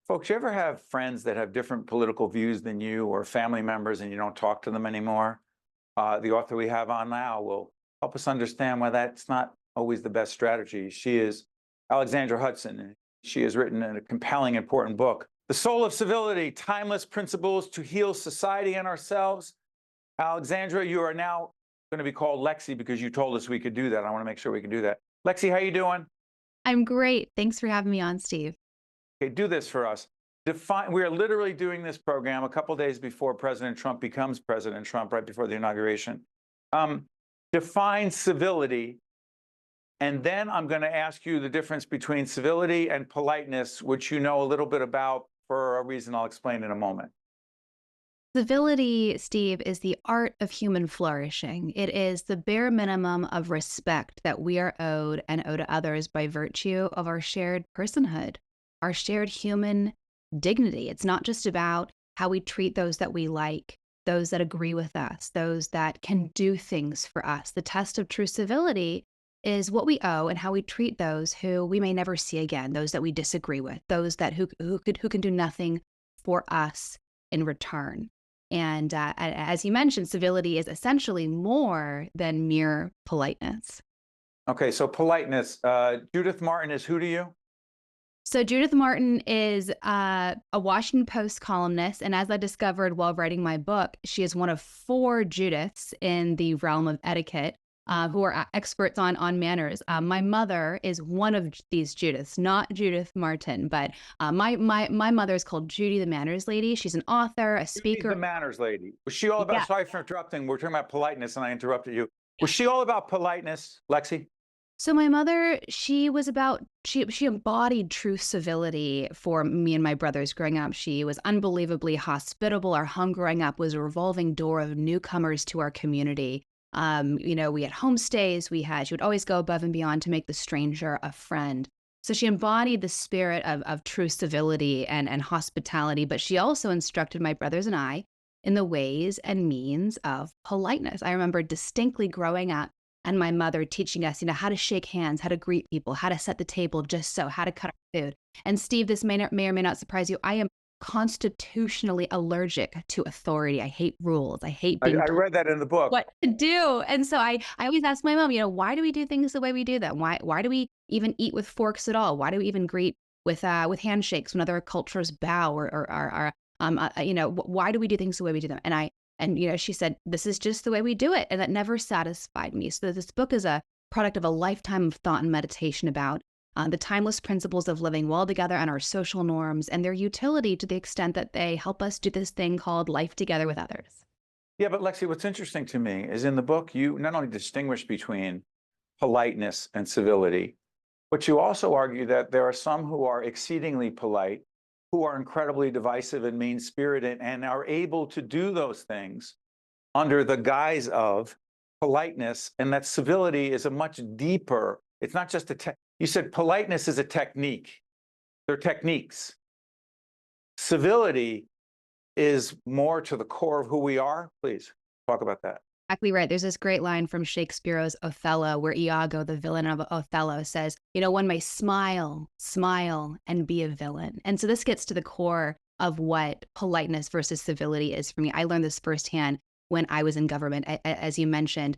Folks, you ever have friends that have different political views than you or family members and you don't talk to them anymore? The author we have on now will help us understand why that's not always the best strategy. She is Alexandra Hudson. And she has written a compelling, important book, The Soul of Civility, Timeless Principles to Heal Society and Ourselves. Alexandra, you are now going to be called Lexi because you told us we could do that. I want to make sure we can do that. Lexi, how you doing? I'm great. Thanks for having me on, Steve. Okay, do this for us. Define. We are literally doing this program a couple days before President Trump becomes President Trump, right before the inauguration. Um, define civility, and then I'm going to ask you the difference between civility and politeness, which you know a little bit about for a reason I'll explain in a moment. Civility, Steve, is the art of human flourishing. It is the bare minimum of respect that we are owed and owe to others by virtue of our shared personhood, our shared human dignity. It's not just about how we treat those that we like, those that agree with us, those that can do things for us. The test of true civility is what we owe and how we treat those who we may never see again, those that we disagree with, those that who can do nothing for us in return. And as you mentioned, civility is essentially more than mere politeness. Okay, so politeness. Judith Martin is who to you? So Judith Martin is a Washington Post columnist, and as I discovered while writing my book, she is one of four Judiths in the realm of etiquette who are experts on manners. My mother is one of these Judiths, not Judith Martin, but my mother is called Judy the Manners Lady. She's an author, a Judy the speaker. manners lady. Was she all about? Yeah. Sorry for interrupting. We're talking about politeness, and I interrupted you. Was she all about politeness, Lexi? So my mother, she embodied true civility for me and my brothers growing up. She was unbelievably hospitable. Our home growing up was a revolving door of newcomers to our community. We had homestays. She would always go above and beyond to make the stranger a friend. So she embodied the spirit of true civility and hospitality, but she also instructed my brothers and I in the ways and means of politeness. I remember distinctly growing up and my mother teaching us, how to shake hands, how to greet people, how to set the table just so, how to cut our food. And Steve, this may or may not surprise you. I am constitutionally allergic to authority. I hate rules. I hate being I told read that in the book. what to do. And so I always ask my mom, why do we do things the way we do them? Why do we even eat with forks at all? Why do we even greet with handshakes when other cultures bow or are why do we do things the way we do them? And she said, this is just the way we do it. And that never satisfied me. So this book is a product of a lifetime of thought and meditation about the timeless principles of living well together and our social norms and their utility to the extent that they help us do this thing called life together with others. Yeah, but Lexi, what's interesting to me is in the book, you not only distinguish between politeness and civility, but you also argue that there are some who are exceedingly polite, who are incredibly divisive and mean-spirited, and are able to do those things under the guise of politeness, and that civility is a much deeper, it's not just you said politeness is a technique. They're techniques. Civility is more to the core of who we are. Please talk about that. Exactly right. There's this great line from Shakespeare's Othello where Iago, the villain of Othello, says, one may smile, and be a villain. And so this gets to the core of what politeness versus civility is for me. I learned this firsthand when I was in government. As you mentioned,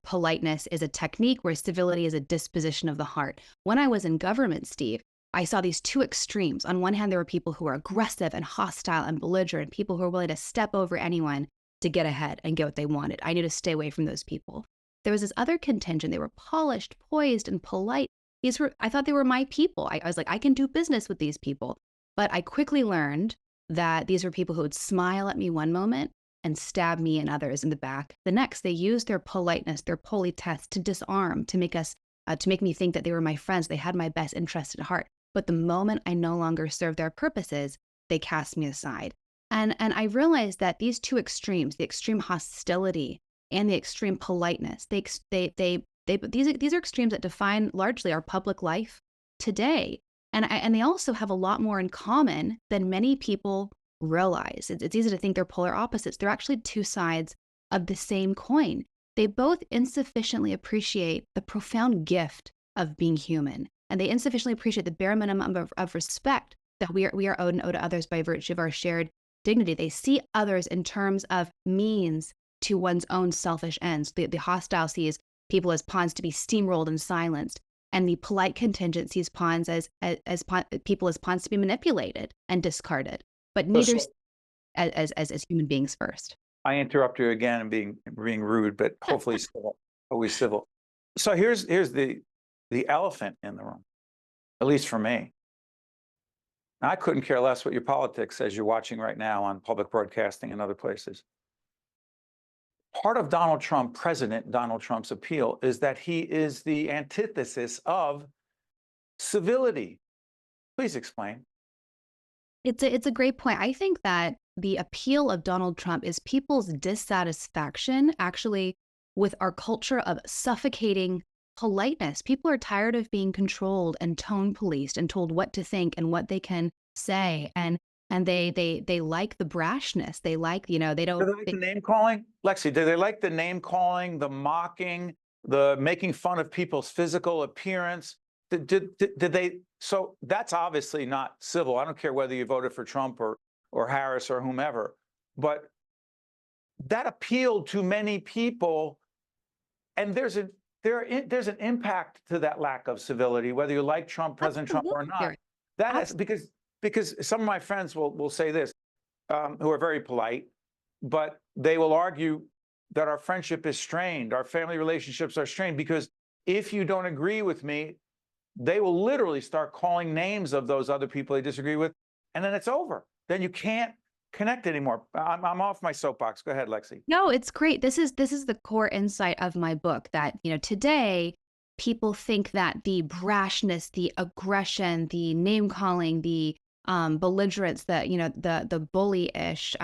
politeness is a technique where civility is a disposition of the heart. When I was in government, Steve, I saw these two extremes. On one hand, there were people who were aggressive and hostile and belligerent, people who were willing to step over anyone to get ahead and get what they wanted. I knew to stay away from those people. There was this other contingent. They were polished, poised, and polite. I thought they were my people. I was like, I can do business with these people. But I quickly learned that these were people who would smile at me one moment and stab me and others in the back the next. They used their politeness, their politesse to disarm, to make me think that they were my friends. They had my best interest at heart. But the moment I no longer served their purposes, they cast me aside. And I realized that these two extremes, the extreme hostility and the extreme politeness, these are extremes that define largely our public life today. And they also have a lot more in common than many people realize. It's easy to think they're polar opposites. They're actually two sides of the same coin. They both insufficiently appreciate the profound gift of being human, and they insufficiently appreciate the bare minimum of respect that we are owed and owed to others by virtue of our shared dignity. They see others in terms of means to one's own selfish ends. The hostile sees people as pawns to be steamrolled and silenced, and the polite contingent sees pawns people as pawns to be manipulated and discarded. But neither as human beings first. I interrupt you again and being rude, but hopefully civil, always civil. So here's the elephant in the room, at least for me. I couldn't care less what your politics says you're watching right now on public broadcasting and other places. Part of President Donald Trump's appeal is that he is the antithesis of civility. Please explain. It's a great point. I think that the appeal of Donald Trump is people's dissatisfaction actually with our culture of suffocating politeness. People are tired of being controlled and tone policed and told what to think and what they can say. And they like the brashness. They like, they don't. Do they like the name calling? Lexi, do they like the name calling, the mocking, the making fun of people's physical appearance? Did they? So that's obviously not civil. I don't care whether you voted for Trump or Harris or whomever, but that appealed to many people, and there's an impact to that lack of civility, whether you like Trump, President Trump or not. That is because some of my friends will say this, who are very polite, but they will argue that our friendship is strained, our family relationships are strained, because if you don't agree with me, they will literally start calling names of those other people they disagree with, and then it's over. Then you can't connect anymore. I'm off my soapbox. Go ahead, Lexi. No, it's great. This is the core insight of my book, that today people think that the brashness, the aggression, the name calling, the belligerence, the bully-ish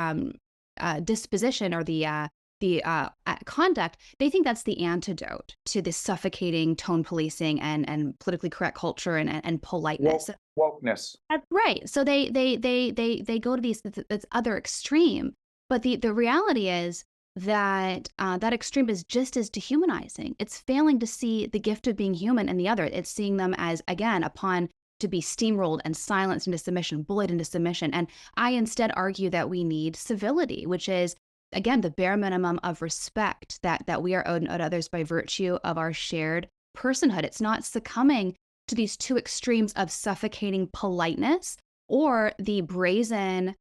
disposition, or the conduct, they think that's the antidote to this suffocating tone policing and politically correct culture and politeness. Wokeness. That's right. So they go to this other extreme, but the reality is that that extreme is just as dehumanizing. It's failing to see the gift of being human in the other. It's seeing them as, again, a pawn to be steamrolled and silenced into submission, bullied into submission. And I instead argue that we need civility, which is, again, the bare minimum of respect that we are owed and owed others by virtue of our shared personhood. It's not succumbing to these two extremes of suffocating politeness or the brazen,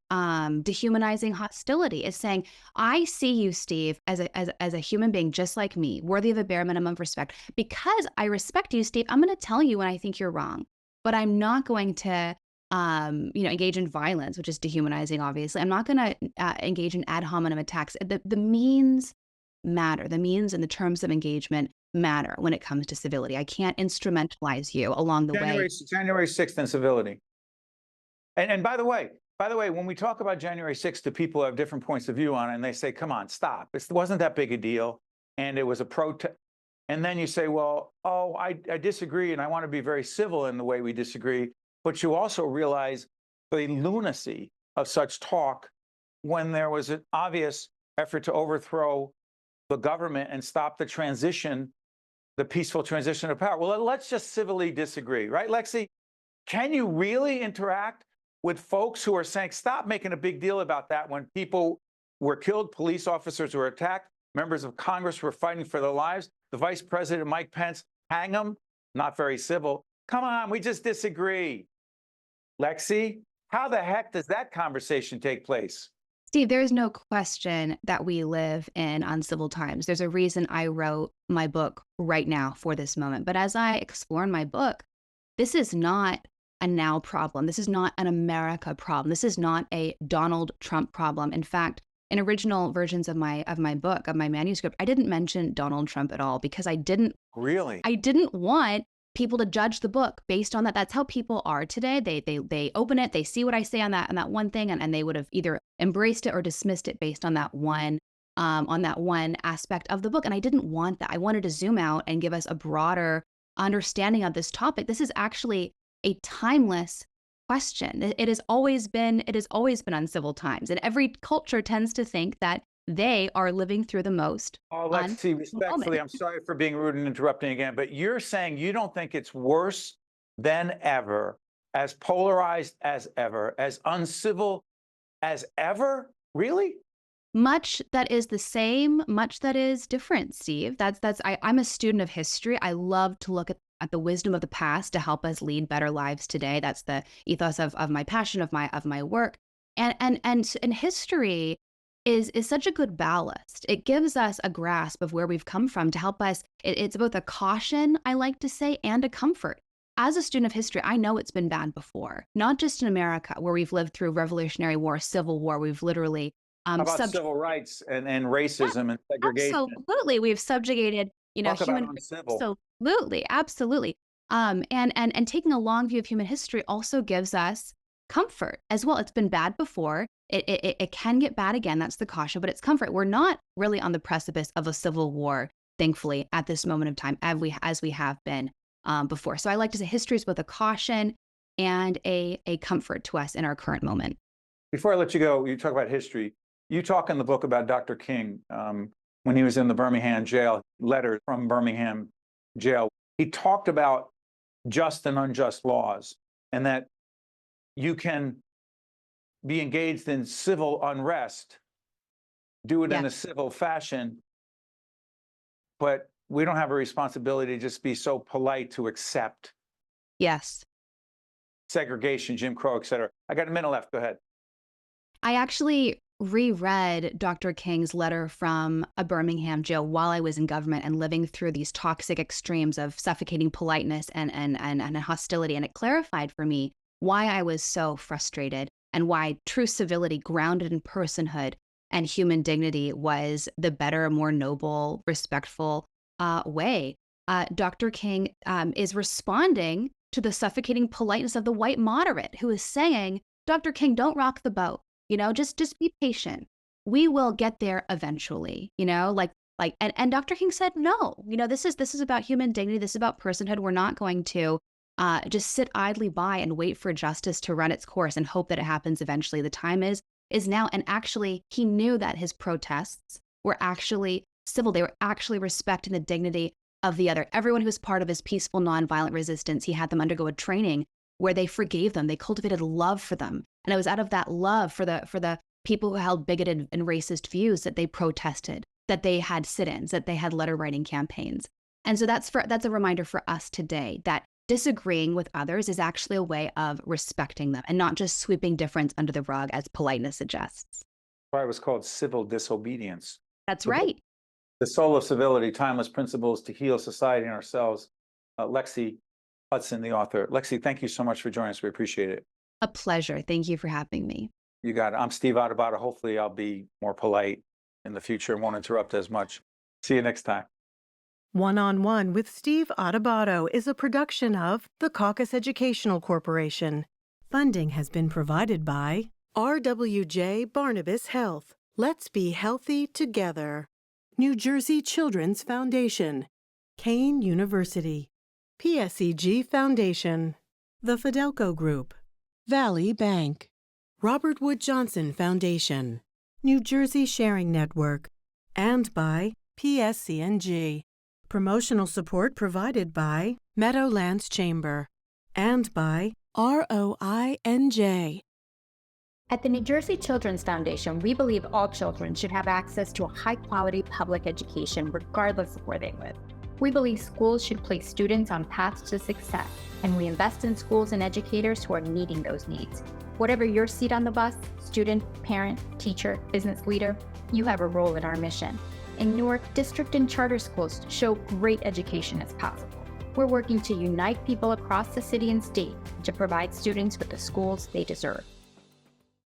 dehumanizing hostility. It's saying, I see you, Steve, as a human being just like me, worthy of a bare minimum of respect. Because I respect you, Steve, I'm going to tell you when I think you're wrong, but I'm not going to engage in violence, which is dehumanizing, obviously. I'm not going to engage in ad hominem attacks. The means matter. The means and the terms of engagement matter when it comes to civility. I can't instrumentalize you along the way. January 6th and civility. And by the way, when we talk about January 6th to people who have different points of view on it, and they say, come on, stop. It wasn't that big a deal. And it was a protest. And then you say, well, I disagree, and I want to be very civil in the way we disagree. But you also realize the lunacy of such talk when there was an obvious effort to overthrow the government and stop the transition, the peaceful transition of power. Well, let's just civilly disagree, right, Lexi? Can you really interact with folks who are saying, stop making a big deal about that, when people were killed, police officers were attacked, members of Congress were fighting for their lives, the Vice President, Mike Pence, hang them? Not very civil. Come on, we just disagree. Lexi, how the heck does that conversation take place? Steve, there is no question that we live in uncivil times. There's a reason I wrote my book right now for this moment. But as I explore in my book, this is not a now problem. This is not an America problem. This is not a Donald Trump problem. In fact, in original versions of my book, of my manuscript, I didn't mention Donald Trump at all, because I didn't want people to judge the book based on that. That's how people are today. They open it, they see what I say on that one thing, and they would have either embraced it or dismissed it based on that one aspect of the book. And I didn't want that. I wanted to zoom out and give us a broader understanding of this topic. This is actually a timeless question. It has always been uncivil times, and every culture tends to think that they are living through the most. Let's see, respectfully, I'm sorry for being rude and interrupting again, but you're saying you don't think it's worse than ever as polarized as ever, as uncivil as ever? Really? Much that is the same, much that is different, Steve. I'm a student of history. I love to look at the wisdom of the past to help us lead better lives today. That's the ethos of my passion, of my work. And history is such a good ballast. It gives us a grasp of where we've come from to help us. It's both a caution, I like to say, and a comfort. As a student of history, I know it's been bad before, not just in America, where we've lived through Revolutionary War, Civil War. We've literally How about civil rights and racism and segregation? absolutely, we've subjugated, Talk about human. uncivil. Absolutely. And taking a long view of human history also gives us comfort as well. It's been bad before. It can get bad again. That's the caution, but it's comfort. We're not really on the precipice of a civil war, thankfully, at this moment of time, as we have been before. So I like to say history is both a caution and a comfort to us in our current moment. Before I let you go, you talk about history. You talk in the book about Dr. King when he was in the Birmingham jail, letter from Birmingham jail. He talked about just and unjust laws and that you can be engaged in civil unrest, do it in a civil fashion, but we don't have a responsibility to just be so polite to accept Yes. segregation, Jim Crow, et cetera. I got a minute left. Go ahead. I actually reread Dr. King's letter from a Birmingham jail while I was in government and living through these toxic extremes of suffocating politeness and hostility. And it clarified for me why I was so frustrated and why true civility grounded in personhood and human dignity was the better, more noble, respectful way. Dr. King is responding to the suffocating politeness of the white moderate who is saying, Dr. King, don't rock the boat. Just be patient. We will get there eventually, and Dr. King said, no, this is about human dignity. This is about personhood. We're not going to just sit idly by and wait for justice to run its course and hope that it happens eventually. The time is now. And actually, he knew that his protests were actually civil. They were actually respecting the dignity of the other. Everyone who was part of his peaceful, nonviolent resistance, he had them undergo a training where they forgave them. They cultivated love for them. And it was out of that love for the people who held bigoted and racist views that they protested, that they had sit-ins, that they had letter writing campaigns. And so that's a reminder for us today that disagreeing with others is actually a way of respecting them and not just sweeping difference under the rug as politeness suggests. Why it was called civil disobedience. That's right. The Soul of Civility, Timeless Principles to Heal Society and Ourselves. Lexi Hudson, the author. Lexi, thank you so much for joining us. We appreciate it. A pleasure. Thank you for having me. You got it. I'm Steve Adubato. Hopefully I'll be more polite in the future and won't interrupt as much. See you next time. One-on-One with Steve Adubato is a production of the Caucus Educational Corporation. Funding has been provided by RWJ Barnabas Health. Let's be healthy together. New Jersey Children's Foundation. Kane University. PSEG Foundation. The Fidelco Group. Valley Bank. Robert Wood Johnson Foundation. New Jersey Sharing Network. And by PSCNG. Promotional support provided by Meadowlands Chamber. And by ROINJ. At the New Jersey Children's Foundation, we believe all children should have access to a high-quality public education regardless of where they live. We believe schools should place students on paths to success, and we invest in schools and educators who are meeting those needs. Whatever your seat on the bus, student, parent, teacher, business leader, you have a role in our mission. In Newark, district and charter schools show great education is possible. We're working to unite people across the city and state to provide students with the schools they deserve.